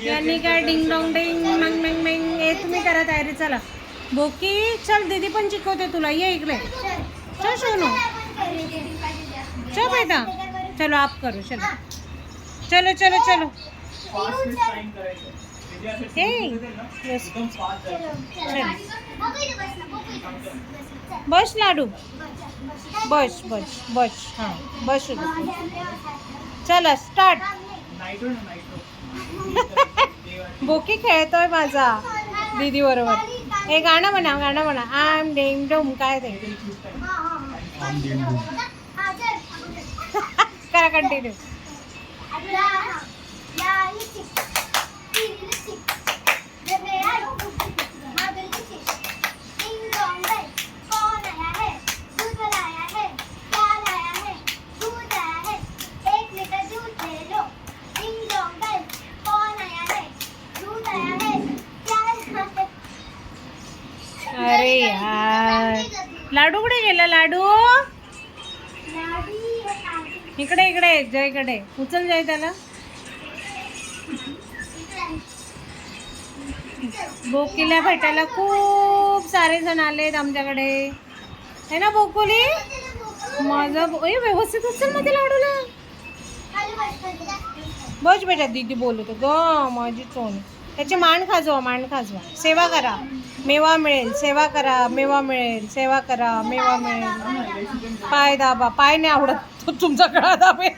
यांनी काय ding dong ding मंग मंग मंग हे तुम्ही करा तयारी. चला बोकी चल, दीदी पण शिकवते तुला. ये इकडे. चल सोनू, चल बेटा. चलो आप करो. चलो चलो चलो चलो. हे यस. बस लाडू, बस बस बस. हां बस. चला स्टार्ट. बोकी खेळतोय माझा दीदी बरोबर. हे गाणं म्हणा, गाणं म्हणा. आम डेंग डोम. काय ते करा कंटिन्यू. अरे यार, लाडू कुठे गेला? लाडू इकडे इकडे. जयकडे उचल. जय त्याला. बोकीला भेटायला खूप सारे जण आलेत आमच्याकडे, है ना बोकुली? माझा व्यवस्थित उचल मध्ये लाडूला. बस बेटा, दीदी बोलत ग माझी चोन. त्याची मान खाजवा, मान खाजवा. सेवा करा, मेवा मिळेल. सेवा करा, मेवा मिळेल. सेवा करा, मेवा मिळेल. पाय दाबा. पाय नाही आवडत तुमचा गळा दाबे.